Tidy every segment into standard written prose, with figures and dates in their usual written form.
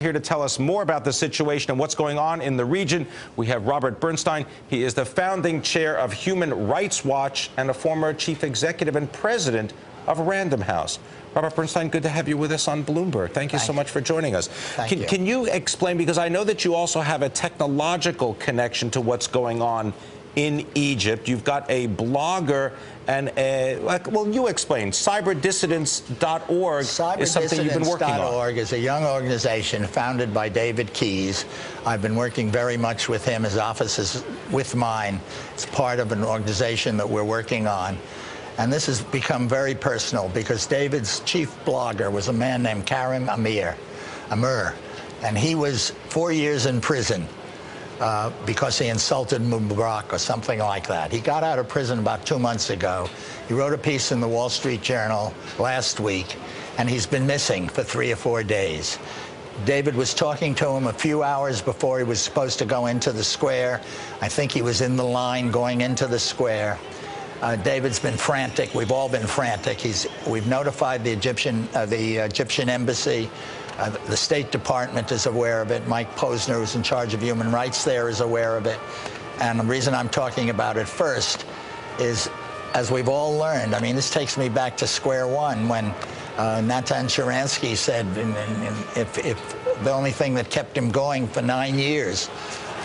Here to tell us more about the situation and what's going on in the region, we have Robert Bernstein. He is the founding chair of Human Rights Watch and a former chief executive and president of Random House. Robert Bernstein, good to have you with us on Bloomberg. Thank you so much for joining us. Can you explain, because I know that you also have a technological connection to what's going on in Egypt. You've got a blogger and you explain. Cyberdissidents.org is something you've been working on. Cyberdissidents.org is a young organization founded by David Keyes. I've been working very much with him. His office is with mine. It's part of an organization that we're working on. And this has become very personal because David's chief blogger was a man named Karim Amir. And he was 4 years in prison because he insulted Mubarak or something like that. He got out of prison about 2 months ago. He wrote a piece in the Wall Street Journal last week, and he's been missing for 3 or 4 days. David was talking to him a few hours before he was supposed to go into the square. I think he was in the line going into the square. David's been frantic. We've all been frantic. We've notified the Egyptian embassy. The State Department is aware of it. Mike Posner, who's in charge of human rights there, is aware of it. And the reason I'm talking about it first is, as we've all learned, I mean, this takes me back to square one when Natan Sharansky said if the only thing that kept him going for 9 years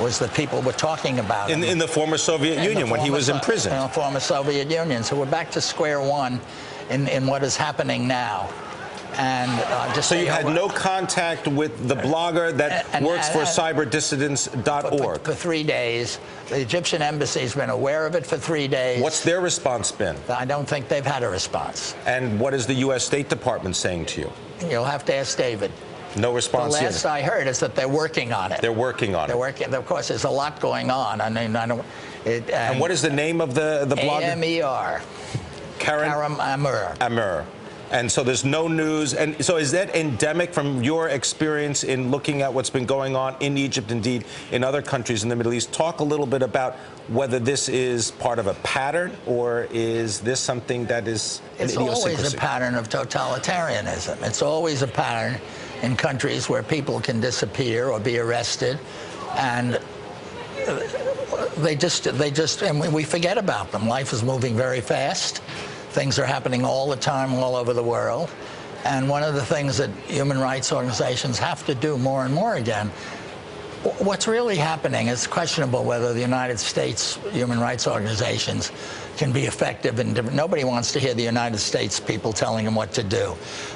was that people were talking about him. In the former Soviet Union, when he was in prison. In the former Soviet Union. So we're back to square one in what is happening now. And so you had no contact with the blogger that works for cyberdissidents.org? For 3 days. The Egyptian embassy's been aware of it for 3 days. What's their response been? I don't think they've had a response. And what is the U.S. State Department saying to you? You'll have to ask David. No response yet. The last I heard is that they're working on it. They're working on it. Of course, there's a lot going on. I mean, I don't. And what is the name of the blogger? A-M-E-R. Karim Amir. And so there's no news. And so is that endemic from your experience in looking at what's been going on in Egypt, indeed in other countries in the Middle East? Talk a little bit about whether this is part of a pattern or is this something that is an idiosyncrasy? It's always a pattern of totalitarianism. It's always a pattern in countries where people can disappear or be arrested, and and we forget about them. Life is moving very fast. Things are happening all the time, all over the world. And one of the things that human rights organizations have to do more and more again, what's really happening, it's questionable whether the United States human rights organizations can be effective. And nobody wants to hear the United States people telling them what to do.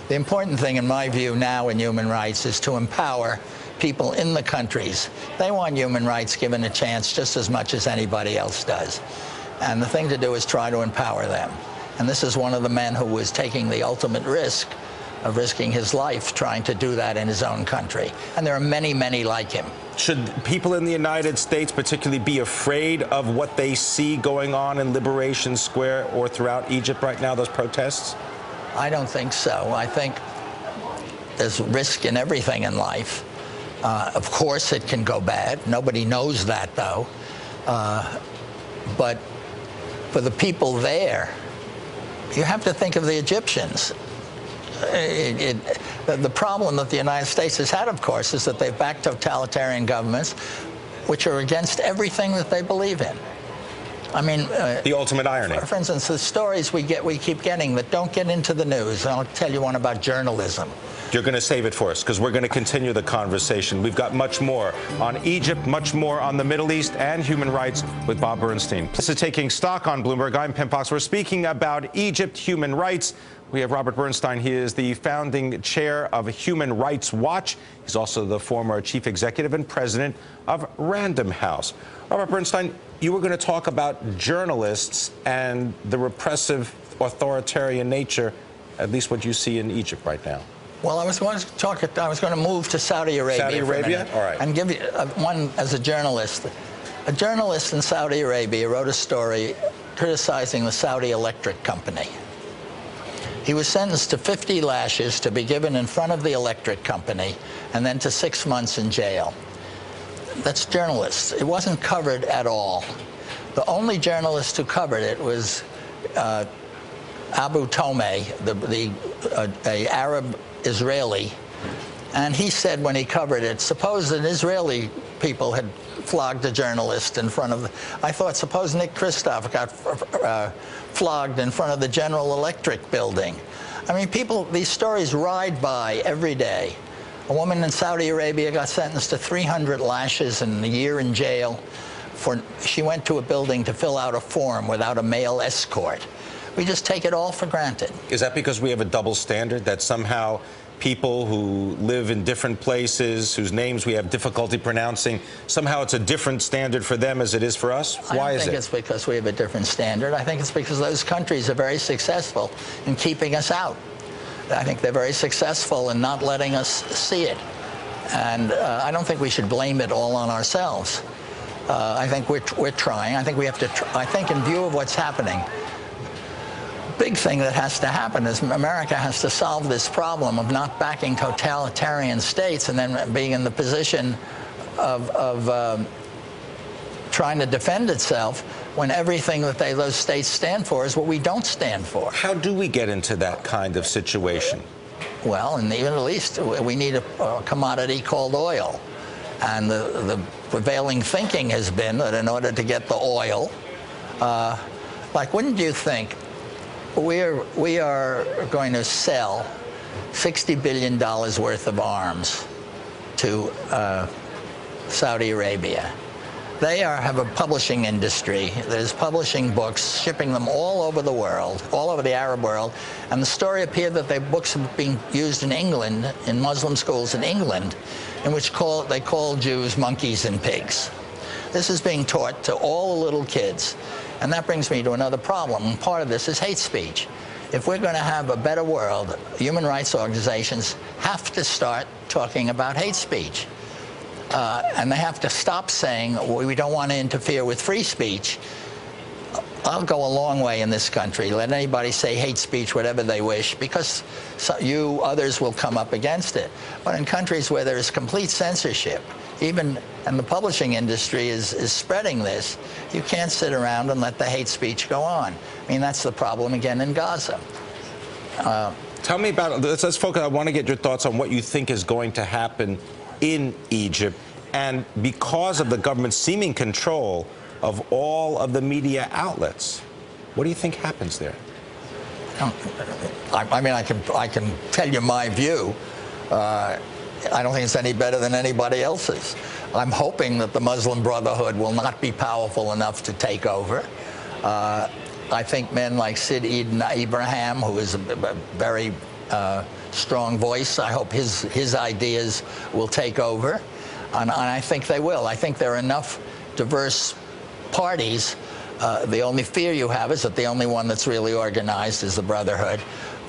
The important thing, in my view, now in human rights is to empower people in the countries. They want human rights given a chance just as much as anybody else does. And the thing to do is try to empower them. And this is one of the men who was taking the ultimate risk of risking his life trying to do that in his own country. And there are many, many like him. Should people in the United States particularly be afraid of what they see going on in Liberation Square or throughout Egypt right now, those protests? I don't think so. I think there's risk in everything in life. Of course, it can go bad. Nobody knows that, though. But for the people there, you have to think of the Egyptians. The problem that the United States has had, of course, is that they've backed totalitarian governments which are against everything that they believe in. I mean, the ultimate irony. For instance, the stories we keep getting that don't get into the news. I'll tell you one about journalism. You're going to save it for us because we're going to continue the conversation. We've got much more on Egypt, much more on the Middle East and human rights with Bob Bernstein. This is Taking Stock on Bloomberg. I'm Pim Fox. We're speaking about Egypt, human rights. We have Robert Bernstein. He is the founding chair of Human Rights Watch. He's also the former chief executive and president of Random House. Robert Bernstein, you were going to talk about journalists and the repressive, authoritarian nature, at least what you see in Egypt right now. Well, I was going to move to Saudi Arabia. Saudi Arabia? All right. And give you one as a journalist. A journalist in Saudi Arabia wrote a story criticizing the Saudi Electric Company. He was sentenced to 50 lashes to be given in front of the electric company and then to 6 months in jail. That's journalists. It wasn't covered at all. The only journalist who covered it was Abu Tomeh, the Arab Israeli And he said when he covered it, suppose an Israeli people had flogged a journalist in front of I thought, suppose Nick Kristof got flogged in front of the General Electric building. I mean, these stories ride by every day. A woman in Saudi Arabia got sentenced to 300 lashes and a year in jail she went to a building to fill out a form without a male escort. We just take it all for granted. Is that because we have a double standard, that somehow people who live in different places, whose names we have difficulty pronouncing, somehow it's a different standard for them as it is for us? Why is it? I don't think it's because we have a different standard. I think it's because those countries are very successful in keeping us out. I think they're very successful in not letting us see it. And I don't think we should blame it all on ourselves. I think we're trying. I think we have to I think in view of what's happening, big thing that has to happen is America has to solve this problem of not backing totalitarian states and then being in the position of trying to defend itself when everything that those states stand for is what we don't stand for. How do we get into that kind of situation? Well, in the Middle East, we need a commodity called oil. And the prevailing thinking has been that in order to get the oil, wouldn't you think we are going to sell $60 billion worth of arms to Saudi Arabia? They have a publishing industry that is publishing books, shipping them all over the world, all over the Arab world. And the story appeared that their books are being used in England, in Muslim schools in England, in which they call Jews monkeys and pigs. This is being taught to all the little kids. And that brings me to another problem. And part of this is hate speech. If we're going to have a better world, human rights organizations have to start talking about hate speech. And they have to stop saying, we don't want to interfere with free speech. I'll go a long way in this country. Let anybody say hate speech, whatever they wish, because others will come up against it. But in countries where there is complete censorship, and the publishing industry is spreading this, you can't sit around and let the hate speech go on. I mean, that's the problem again in Gaza. Tell me about, let's focus, I want to get your thoughts on what you think is going to happen in Egypt, and because of the government's seeming control of all of the media outlets, what do you think happens there? I mean, I can tell you my view. I don't think it's any better than anybody else's. I'm hoping that the Muslim Brotherhood will not be powerful enough to take over. I think men like Sid Abraham, who is a very strong voice, I hope his ideas will take over, and I think they will. I think there are enough diverse parties. The only fear you have is that the only one that's really organized is the Brotherhood,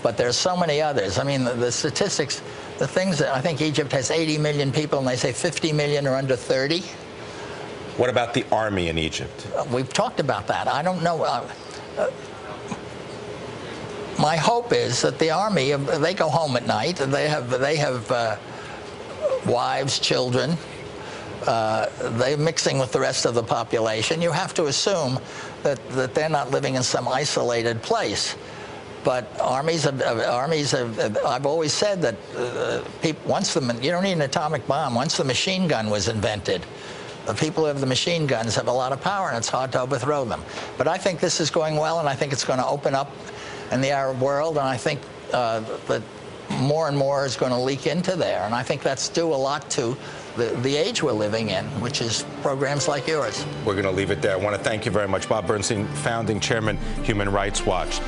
but there's so many others. I mean, the statistics, the things that I think Egypt has 80 million people, and they say 50 million are under 30. What about the army in Egypt? We've talked about that. I don't know. My hope is that the army, they go home at night, and they have wives, children. They're mixing with the rest of the population. You have to assume that they're not living in some isolated place. But armies have, I've always said that you don't need an atomic bomb. Once the machine gun was invented, the people who have the machine guns have a lot of power, and it's hard to overthrow them. But I think this is going well, and I think it's going to open up in the Arab world, and I think that more and more is going to leak into there. And I think that's due a lot to the age we're living in, which is programs like yours. We're going to leave it there. I want to thank you very much, Bob Bernstein, founding chairman, Human Rights Watch.